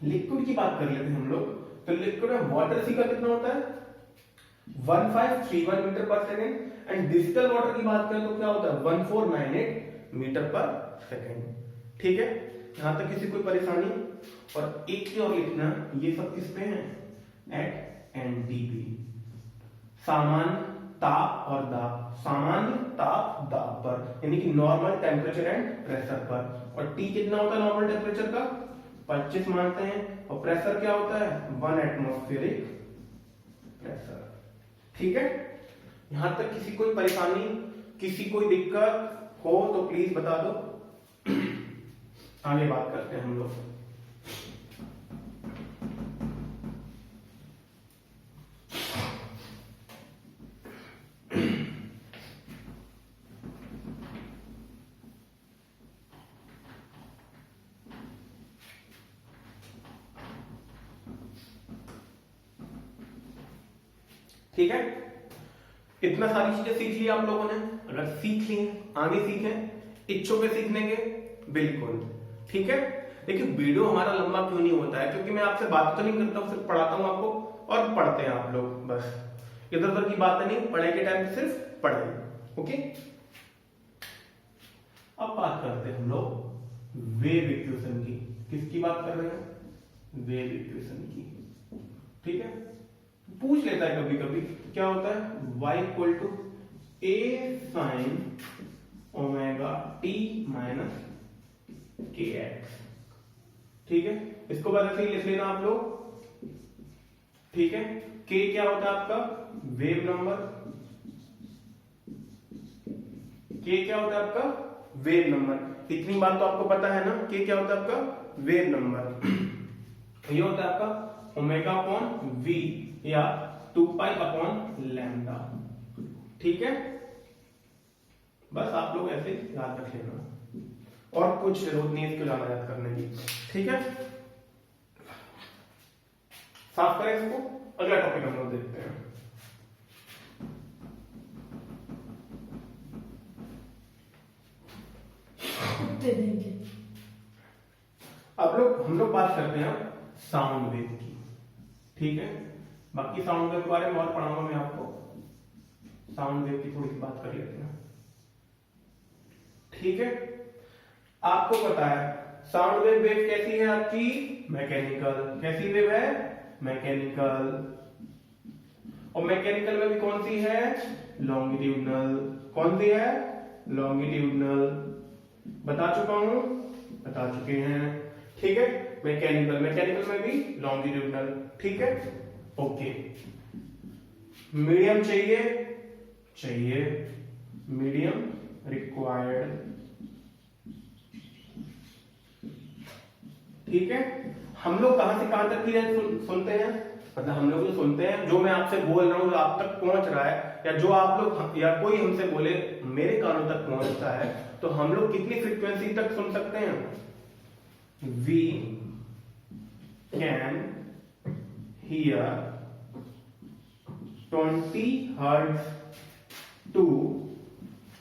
लिक्विड की बात कर लेते हैं हम लोग। तो लिक्विड में वाटर सी का कितना होता है? 1531 मीटर पर सेकंड। एंड डिस्टिल वाटर की बात करें तो क्या होता है? 1498 मीटर पर सेकंड। ठीक है, यहां तक किसी कोई परेशानी? और एक ही और लिखना, ये सब किस पे है? एट एनटीपी, सामान्य ताप और दाब। सामान्य ताप दाब पर, यानी कि नॉर्मल टेम्परेचर एंड प्रेशर पर। और टी कितना होता है नॉर्मल टेम्परेचर का? 25 मानते हैं। और प्रेशर क्या होता है? 1 एटमॉस्फेरिक प्रेशर। ठीक है, यहां तक किसी कोई परेशानी, किसी कोई दिक्कत हो तो प्लीज बता दो। आगे बात करते हैं हम लोग। ठीक है, इतना सारी चीजें सीख ली आप लोगों ने। अगर सीख ली आगे सीखें, इच्छुक है सीखने के? बिल्कुल। ठीक है, देखिए वीडियो हमारा लंबा क्यों नहीं होता है? क्योंकि मैं आपसे बात तो नहीं करता हूं, सिर्फ पढ़ाता हूं आपको, और पढ़ते हैं आप लोग बस। इधर उधर की बातें नहीं, पढ़ाई के टाइम सिर्फ पढ़ाई। ओके, अब बात करते हैं हम लोग वेव इक्वेशन की। किसकी बात कर रहे हैं? वेव इक्वेशन की। ठीक है, पूछ लेता है कभी कभी क्या होता है? y equal to a sin omega t minus kx। ठीक है, इसको बस ऐसे ही लिख लेना आप लोग। ठीक है, k क्या होता है आपका? Wave number. के क्या होता है आपका वेव नंबर। इतनी बात तो आपको पता है ना, के क्या होता है आपका वेव नंबर। ये होता है आपका ओमेगा अपॉन वी या 2 पाई अपॉन लैम्डा। ठीक है, बस आप लोग ऐसे याद रख लेना और कुछ जरूरत नहीं है इसको ज्यादा याद करने की। ठीक है, साफ करें इसको। अगला टॉपिक हम लोग देखते हैं। हम लोग बात करते हैं साउंड वेव की। ठीक है, बाकी साउंड वेव के बारे में और पढ़ाऊंगा मैं आपको। साउंड वेव की थोड़ी सी बात कर लेते हैं। ठीक है, आपको पता है साउंड वेव कैसी है आपकी मैकेनिकल। कैसी वेव है मैकेनिकल। और मैकेनिकल में भी कौन सी है लॉन्गिट्यूडनल। कौन सी है लॉन्गिट्यूडनल। बता चुके हैं। ठीक है, मैकेनिकल में भी लॉन्गिट्यूडनल। ठीक है, ओके। मीडियम चाहिए मीडियम रिक्वायर्ड। ठीक है, हम लोग कहां से कहां तक की सुनते हैं, मतलब हम लोग जो सुनते हैं, जो मैं आपसे बोल रहा हूं जो आप तक पहुंच रहा है, या जो आप लोग या कोई हमसे बोले मेरे कानों तक पहुंचता है, तो हम लोग कितनी फ्रीक्वेंसी तक सुन सकते हैं। We can hear 20 hertz to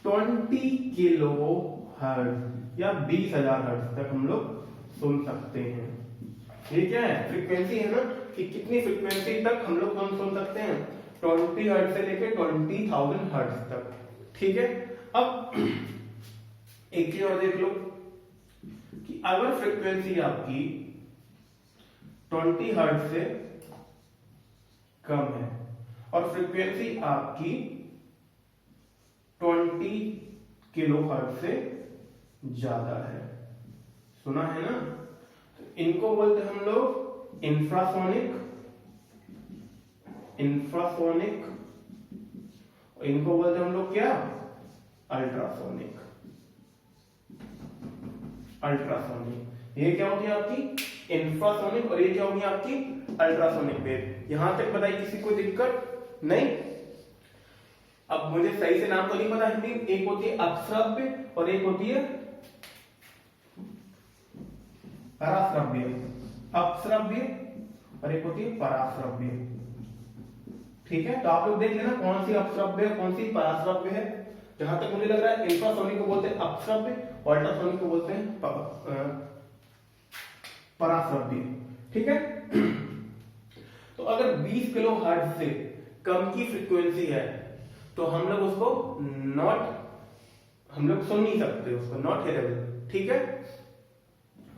20 kilo hertz या 20,000 हर्ट्ज तक हम लोग सुन सकते हैं। ये क्या है फ्रीक्वेंसी है ना, कि कितनी फ्रीक्वेंसी तक हम लोग सुन सकते हैं 20 हर्ट्ज से लेके 20,000 हर्ट्ज तक। ठीक है, अब एक चीज और देख लो कि अगर फ्रीक्वेंसी आपकी 20 हर्ट्ज से कम है और फ्रीक्वेंसी आपकी 20 किलो हर्ट्ज से ज्यादा है, सुना है ना, तो इनको बोलते हैं हम लोग इंफ्रासोनिक। इनको बोलते हैं हम लोग क्या अल्ट्रासोनिक। ये क्या होगी आपकी इंफ्रासोनिक और ये क्या होगी आपकी अल्ट्रासोनिक वेव। यहां तक बताइए किसी को दिक्कत नहीं। अब मुझे सही से नाम तो नहीं पता हिंदी, एक होती है अपश्रव्य और एक होती है पराश्रव्य। अपश्रव्य और एक होती है पराश्रव्य। ठीक है, तो आप लोग देख लेना कौन सी अपश्रव्य है कौन सी पराश्रव्य है। जहां तक मुझे लग रहा है इंफ्रासोनिक को बोलते हैं अपश्रव्य और अल्ट्रासोनिक को बोलते हैं पराश्रव्य। ठीक है, तो अगर 20 किलो हर्ट्ज से कम की फ्रीक्वेंसी है तो हम लोग उसको हम लोग सुन नहीं सकते उसको, नॉट हेरेबल। ठीक है,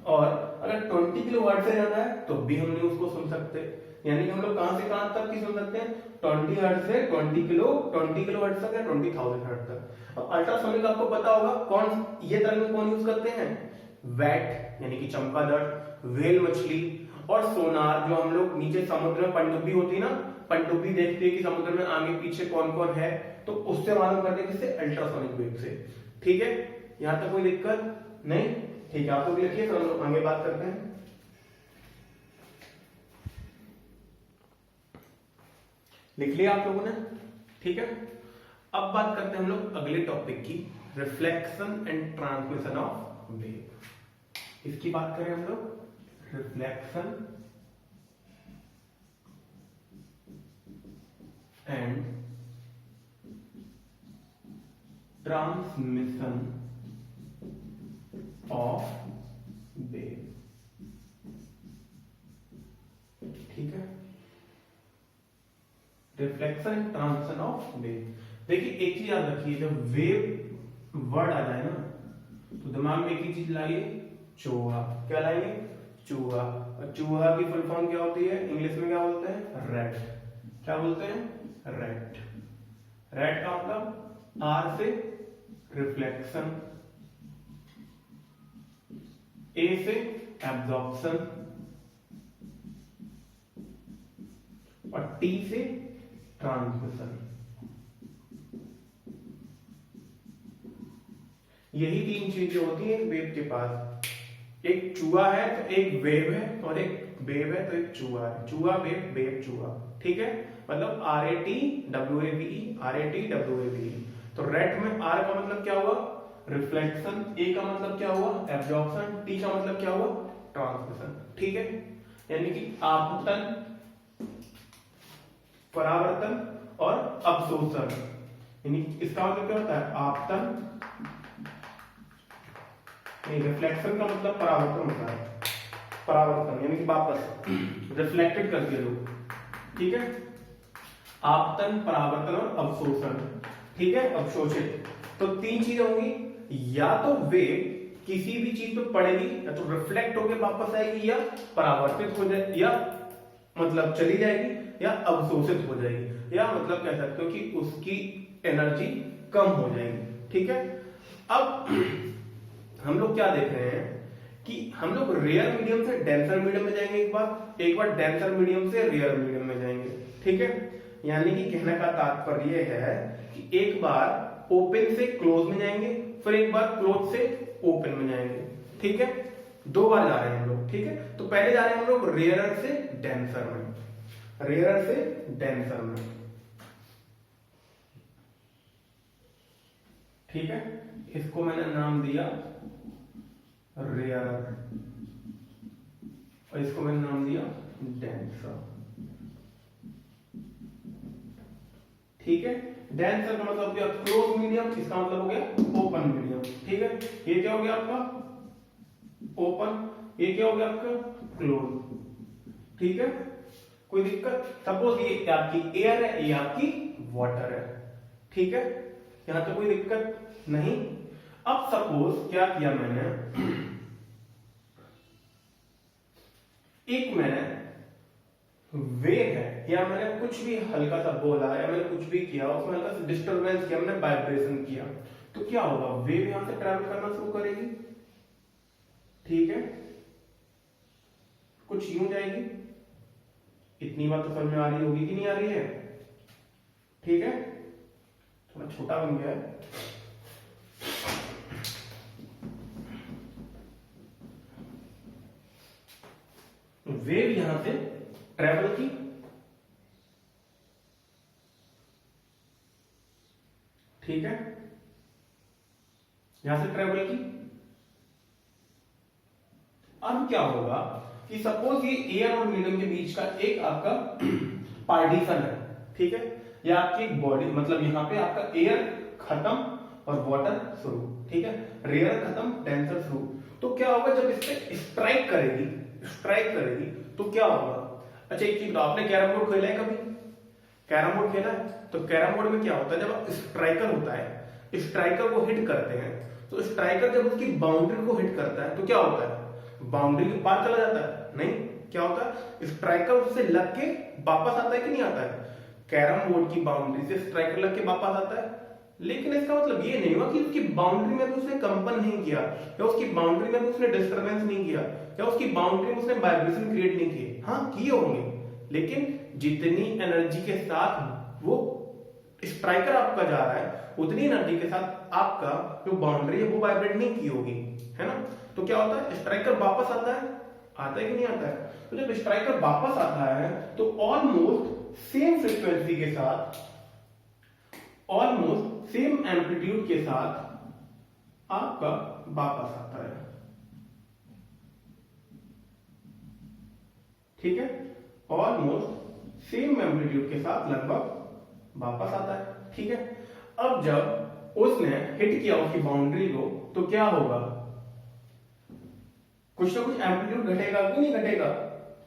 और अगर 20 किलो हर्ट्ज से ज्यादा है तो भी हम नहीं उसको सुन सकते। यानी कि हम लोग कहां से कहां तक की सुन सकते हैं 20 हर्ट्ज से 20 किलो हर्ट्ज तक या 20,000 हर्ट्ज तक। अब अल्ट्रासोनिक आपको पता होगा कौन, ये तरंग कौन यूज करते हैं वैट यानी कि चमगादड़, व्हेल मछली और सोनार। जो हम लोग नीचे समुद्र में पनडुब्बी होती है ना, पनडुब्बी देखते हैं कि समुद्र में आगे पीछे कौन कौन है, तो उससे मालूम करते हैं किससे अल्ट्रासोनिक वेव से। ठीक है, यहां तक कोई दिक्कत नहीं। ठीक है, आप लोग लिखिए तो हम लोग आगे बात करते हैं। लिख लिया आप लोगों ने। ठीक है, अब बात करते हैं हम लोग अगले टॉपिक की, reflection and transmission of wave. इसकी बात करें हम लोग, reflection and transmission of wave. ठीक है, reflection and transmission of wave. देखिए एक चीज याद रखिए, जब वेव वर्ड आ जाए ना तो दिमाग में एक ही चीज लाइए, चूहा। क्या लाइए, चूहा। और चूहा की फुल फॉर्म क्या होती है, इंग्लिश में क्या बोलते हैं रैट। क्या बोलते हैं रैट। रैट का मतलब आर से रिफ्लेक्शन, ए से एब्जॉर्प्शन और टी से ट्रांसमिशन। यही तीन चीजें होती हैं एक वेव के पास। एक चूहा है तो एक वेव है, और एक वेव है तो एक चूहा है। चूहा वेव वेव चूहा, ठीक है। मतलब RATWAVE, RATWAVE। तो रेट में R का मतलब क्या हुआ? रिफ्लेक्शन, A का मतलब क्या हुआ? एब्जॉर्प्शन, T का मतलब क्या हुआ? ट्रांसमिशन, ठीक है। यानी कि आपतन, परावर्तन और अवशोषण। यानी इसका मतलब क्या होता है? आपतन, नहीं, रिफ्लेक्शन का मतलब परावर्तन होता है। परावर्तन यानी कि वापस रिफ्लेक्टेड करके लो, ठीक है। आपतन, परावर्तन और अवशोषण, ठीक है, अवशोषित। तो तीन चीजें होंगी, या तो वेव किसी भी चीज पे पड़ेगी, या तो रिफ्लेक्ट होकर वापस आएगी, या परावर्तित हो जाए, या मतलब चली जाएगी, या अवशोषित हो जाएगी, या मतलब कह सकते हो कि उसकी एनर्जी कम हो जाएगी, ठीक है। अब हम लोग क्या देख रहे हैं कि हम लोग रेयर मीडियम से डेंसर मीडियम में जाएंगे, एक बार डेंसर मीडियम से रेयर मीडियम में जाएंगे, ठीक है। यानी कि कहने का तात्पर्य है कि एक बार ओपन से क्लोज में जाएंगे, फिर एक बार क्लोज से ओपन में जाएंगे, ठीक है। दो बार जा रहे हैं हम लोग, ठीक है। तो पहले जा रहे हैं हम लोग रेयरर से डेंसर में, रेयरर से डेंसर में, ठीक है। इसको मैंने नाम दिया रेयरर, और इसको मैंने नाम दिया डेंसर, ठीक है। डेंसर का मतलब क्या? क्लोज मीडियम, इसका मतलब हो गया ओपन मीडियम, ठीक है। ये क्या हो गया आपका? ओपन, ये क्या हो गया आपका? क्लोज, ठीक है। कोई दिक्कत? सपोज ये आपकी एयर है, ये आपकी वाटर है, ठीक है। यहां तो कोई दिक्कत नहीं। अब सपोज क्या किया मैंने, एक मैंने वेव है, या मैंने कुछ भी हल्का सा बोला, या मैंने कुछ भी किया, उसमें हल्का सा डिस्टरबेंस किया, मैंने वाइब्रेशन किया, तो क्या होगा? वेव यहां से ट्रैवल करना शुरू करेगी, ठीक है। कुछ यूं जाएगी। इतनी बात तो समझ में आ रही होगी कि नहीं आ रही है? ठीक है, थोड़ा छोटा बन गया है। वेव यहां से ट्रेवल की, ठीक है, यहां से ट्रेवल की। अब क्या होगा कि सपोज ये एयर और मीडियम के बीच का एक आपका पार्टीशन है, ठीक है। या आपकी एक बॉडी, मतलब यहां पे आपका एयर खत्म और वाटर शुरू, ठीक है। रेयर खत्म, डेंसर शुरू। तो क्या होगा जब इस पे स्ट्राइक करेगी, स्ट्राइक करेगी तो क्या होगा? अच्छा एक चीज, आपने कैरम बोर्ड खेला है कभी? कैरम बोर्ड खेला है? तो कैरम बोर्ड में क्या होता है, जब स्ट्राइकर होता है, स्ट्राइकर को हिट करते हैं, तो स्ट्राइकर जब उसकी बाउंड्री को हिट करता है तो क्या होता है? बाउंड्री के पार चला जाता है? नहीं, क्या होता है? स्ट्राइकर उससे लग के वापस आता है कि नहीं आता है? कैरम बोर्ड की बाउंड्री से स्ट्राइकर लग के वापस आता है, लेकिन इसका मतलब ये नहीं हुआ कि उसकी बाउंड्री में भी उसने कंपन नहीं किया, या उसकी बाउंड्री में भी उसने डिस्टरबेंस नहीं किया, या उसकी बाउंड्री में उसने वाइब्रेशन क्रिएट नहीं किए। हाँ किए होंगे, लेकिन जितनी एनर्जी के साथ वो स्ट्राइकर आपका जा रहा है, उतनी एनर्जी के साथ आपका जो बाउंड्री है वो वाइब्रेट नहीं की होगी, है ना। तो क्या होता है? स्ट्राइकर वापस आता है, आता है कि नहीं आता है? तो जब स्ट्राइकर वापस आता है तो ऑलमोस्ट सेम फ्रीक्वेंसी के साथ, ऑलमोस्ट सेम एम्पलीट्यूड के साथ आपका वापस आता है, ठीक है। ऑलमोस्ट सेम एम्पलीट्यूड के साथ लगभग वापस आता है, ठीक है। अब जब उसने हिट किया उसकी बाउंड्री को, तो क्या होगा? कुछ ना कुछ एम्पलीट्यूड घटेगा कि नहीं घटेगा,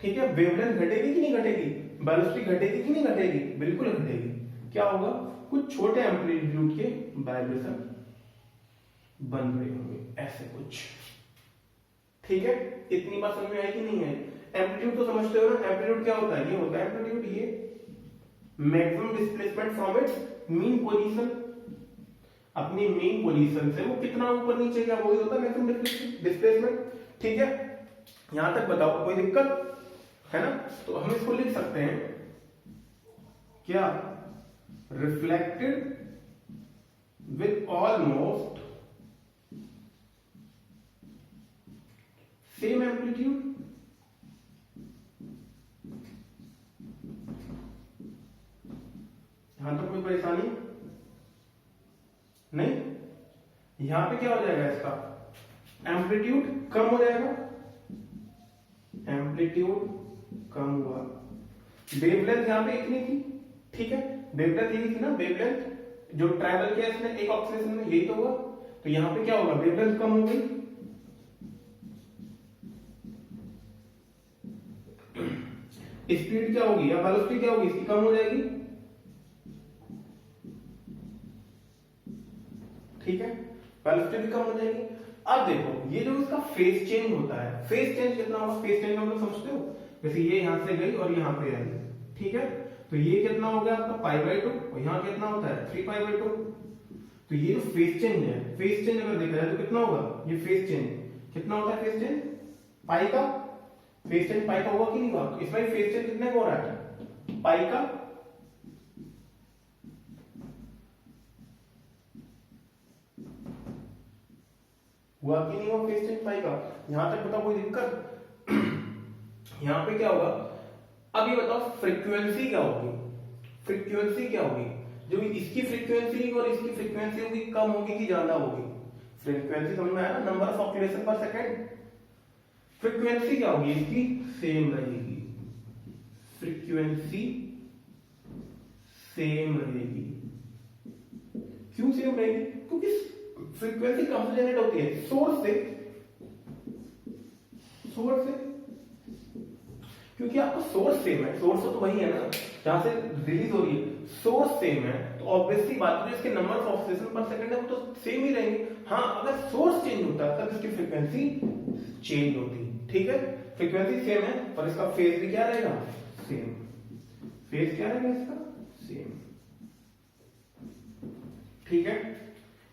ठीक है। वेवलेंथ घटेगी कि नहीं घटेगी, वेलोसिटी घटेगी कि नहीं घटेगी, बिल्कुल घटेगी। क्या होगा? कुछ छोटे एम्पलीट्यूड के वाइब्रेशन बन रहे होंगे, ऐसे कुछ, ठीक है। इतनी बात समझ में आई कि नहीं है? एम्पलीट्यूड तो समझते हो ना, एम्पलीट्यूड क्या होता है? ये होता है एम्पलीट्यूड, ये maximum displacement from its mean position, अपनी मेन पोजीशन से वो कितना ऊपर नीचे गया, वही होता है मैक्सिमम डिस्प्लेसमेंट, ठीक है। यहां तक बताओ, कोई दिक्कत है ना? तो हम इसको लिख सकते हैं क्या? Reflected with almost same amplitude, यहां तो कोई परेशानी नहीं। यहां पे क्या हो जाएगा, इसका एम्पलीट्यूड कम हो जाएगा, एम्पलीट्यूड कम हुआ। वेवलेंथ यहां पे इतनी थी, ठीक है, वेवलेंथ यही थी ना, वेवलेंथ जो ट्रैवल किया इसने एक ऑक्सीजन में, यही तो हुआ। तो यहां पे क्या होगा, वेवलेंथ कम हो गई, स्पीड क्या होगी या वेलोसिटी क्या होगी, इसकी कम हो जाएगी, ठीक है, वेलोसिटी भी कम हो जाएगी। अब देखो ये जो इसका फेज चेंज होता है, फेज चेंज कितना होगा, फेज चेंज हम लोग समझते हो, जैसे ये यहां से गई और यहां पे आई, ठीक है, तो ये कितना हो गया आपका π/2 और यहां कितना होता है 3π/2। तो ये जो फेज चेंज है, फेज चेंज अगर देखा जाए तो कितना होगा, ये फेज चेंज कितना होता है, फेज चेंज पाई का, फेज चेंज पाई का होगा कि नहीं होगा, तो इसमें फेज चेंज कितने का हो रहा है, पाई का, हुआ कि नहीं हुआ फेज चेंज पाई का, यहां तक बताओ कोई दिक्कत। यहां पे क्या होगा, अब ये बताओ फ्रीक्वेंसी क्या होगी, फ्रीक्वेंसी क्या होगी, जो इसकी फ्रीक्वेंसी और इसकी फ्रीक्वेंसी होगी कम होगी कि ज्यादा होगी, फ्रीक्वेंसी समझ में आया ना, नंबर ऑफ ऑक्यूलेशन पर सेकंड। फ्रीक्वेंसी क्या होगी, इसकी सेम रहेगी, फ्रीक्वेंसी सेम रहेगी। क्यों सेम रहेगी, क्योंकि फ्रीक्वेंसी कहां से जनरेट होती है, सोर्स से, सोर्स से, क्योंकि आपका सोर्स सेम है, सोर्स तो वही है ना जहां से रिलीज हो रही है, सोर्स सेम है, तो ऑब्वियसली बात है इसके नंबर ऑफ ऑक्सीजन पर सेकंड है वो तो सेम ही रहेंगे। हाँ, अगर सोर्स चेंज होता है तब इसकी फ्रीक्वेंसी चेंज होती है, ठीक है, फ्रीक्वेंसी सेम है और इसका फेज भी क्या रहेगा, सेम, फेज क्या रहेगा इसका, सेम, ठीक है।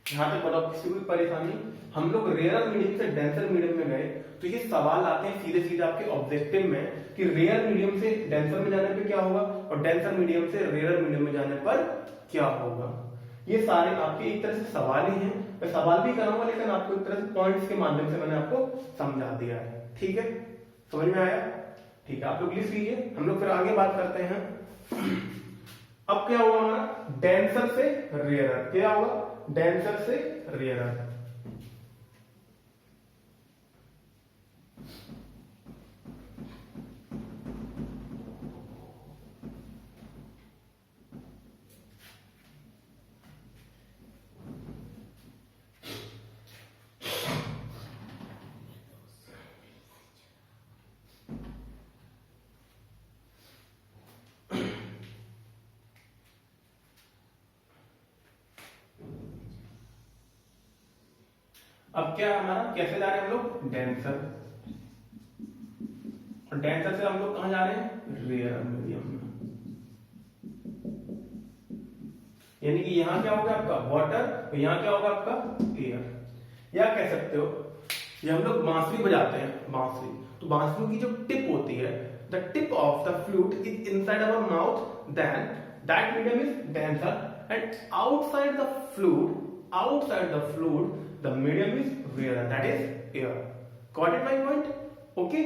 यहां तक बताओ किसी को भी परेशानी। हम लोग रेयर मीडियम से डेंसर मीडियम में गए तो ये सवाल आते हैं सीधे सीधे आपके ऑब्जेक्टिव में कि रेयर मीडियम से डेंसर में जाने पे क्या होगा और डेंसर मीडियम से रेयर मीडियम में जाने पर क्या होगा। ये सारे आपके एक तरह से सवाल ही हैं, मैं सवाल भी कराऊंगा लेकिन आपको एक तरह से पॉइंट्स के माध्यम से मैंने आपको समझा दिया है, ठीक है, समझ में आया, ठीक है, आप लोग लिख लीजिए, हम लोग फिर आगे बात करते हैं। अब क्या होगा हमारा, डेंसर से रेयर, क्या होगा, डेंसर से रेयर। अब क्या हमारा, कैसे जा रहे हैं हम लोग, डेंसर, और डेंसर से हम लोग कहां जा रहे हैं, रेयर मीडियम में, यानी कि यहां क्या होगा आपका वाटर, तो यहां क्या होगा आपका एयर, या कह सकते हो ये हम लोग बांसुरी बजाते हैं, बांसुरी, तो बांसुरी की जो टिप होती है, the tip of the flute is inside our mouth, then that medium is denser and outside the flute, outside the fluid the medium is rarer, that is air. Got it my point? Okay,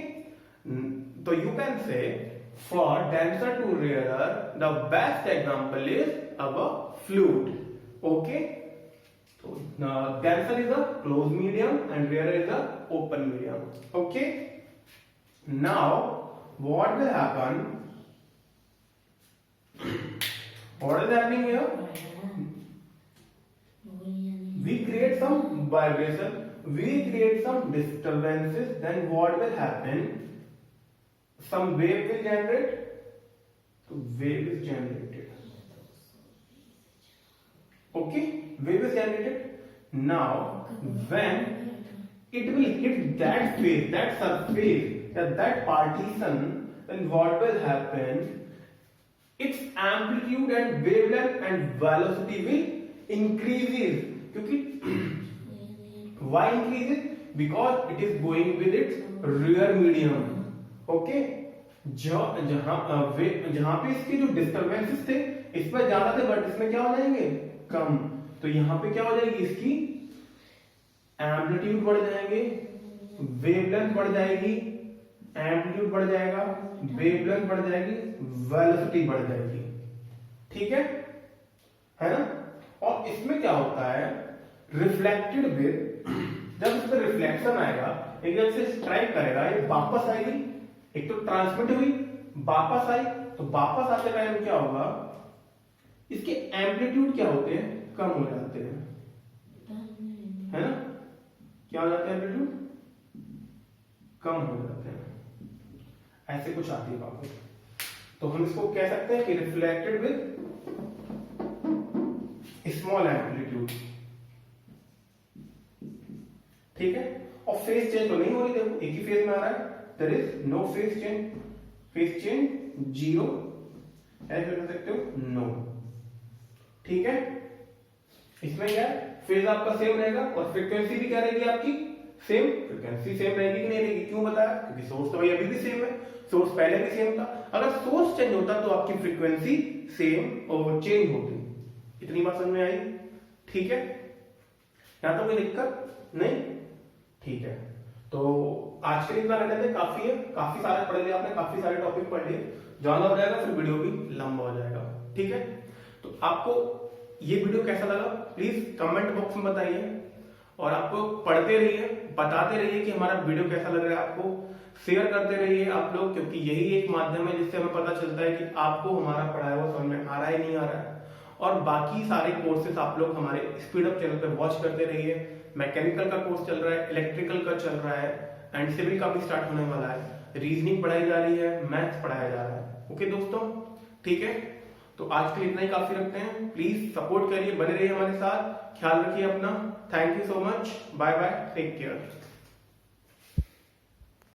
so you can say for denser to rarer the best example is our fluid. Okay, so denser is a closed medium and rarer is a open medium. Okay, now what will happen, what is happening here, we create some vibration, we create some disturbances, then what will happen, some wave will generate, so wave is generated, okay, wave is generated. Now when it will hit that phase, that surface, that partition, then what will happen, its amplitude and wavelength and velocity will increases, क्योंकि why increases, because it is going with its rear medium, okay, जहां पे इसके जो disturbances थे इस पर ज्यादा थे बट इसमें क्या हो जाएंगे, कम, तो यहां पे क्या हो जाएगी, इसकी एम्पलीट्यूड बढ़ जाएंगे वेवलेंथ बढ़ जाएगी, एम्पलीट्यूड बढ़ जाएगा, वेवलेंथ बढ़ जाएगी, वेलोसिटी बढ़ जाएगी। ठीक है ना। और इसमें क्या होता है, रिफ्लेक्टेड वेव, जब इस पर रिफ्लेक्शन आएगा, एक जब से स्ट्राइक करेगा, ये वापस आएगी, एक तो ट्रांसमिट हुई, वापस आई, तो वापस आते टाइम क्या होगा, इसके एम्पलीट्यूड क्या होते हैं, कम हो जाते हैं, है ना। क्या हो जाते हैं, एम्पलीट्यूड कम हो जाते हैं, ऐसे कुछ आती है बात। तो हम इसको कह सकते हैं कि रिफ्लेक्टेड विद स्मॉल एम्पलीट्यूड। ठीक है। और फेज चेंज तो नहीं हो रही, देखो एक ही फेज में आ रहा है, there is no phase change, phase change zero, ऐसे कर सकते हो, नो। ठीक है। इसमें क्या है, फेज आपका सेम रहेगा और फ्रीक्वेंसी भी क्या रहेगी आपकी सेम, फ्रीक्वेंसी सेम रहेगी कि नहीं रहेगी, क्यों बताया, क्योंकि सोर्स तो भाई अभी भी सेम है, सोर्स पहले भी सेम था। अगर सोर्स चेंज होता तो आपकी फ्रीक्वेंसी सेम और चेंज होती। इतनी बात समझ में आई। ठीक है, यहां तो कोई दिक्कत नहीं। ठीक है, तो आज के लिए इतना रहने दें, काफी है, काफी सारे पढ़ लिया आपने, काफी सारे टॉपिक पढ़ लिए, ज्यादा हो जाएगा फिर वीडियो भी लंबा हो जाएगा। ठीक है, तो आपको ये वीडियो कैसा लगा प्लीज कमेंट बॉक्स में बताइए, और आपको पढ़ते रहिए, बताते रहिए कि हमारा वीडियो कैसा लग रहा है आपको, शेयर करते रहिए आप लोग, क्योंकि यही एक माध्यम है जिससे हमें पता चलता है कि आपको हमारा पढ़ाया हुआ समझ में आ रहा है नहीं आ रहा है। और बाकी सारे कोर्सेस आप लोग हमारे स्पीड अप चैनल पे वॉच करते रहिए। मैकेनिकल का कोर्स चल रहा है, इलेक्ट्रिकल का चल रहा है, एंड सिविल का भी स्टार्ट होने वाला है, रीजनिंग पढ़ाई जा रही है, मैथ्स पढ़ाया जा रहा है। ओके दोस्तों, ठीक है, तो आज के लिए इतना ही काफी रखते हैं। प्लीज सपोर्ट करिए, बने रहिए हमारे साथ, ख्याल रखिए अपना। Thank you so much, bye bye, take care.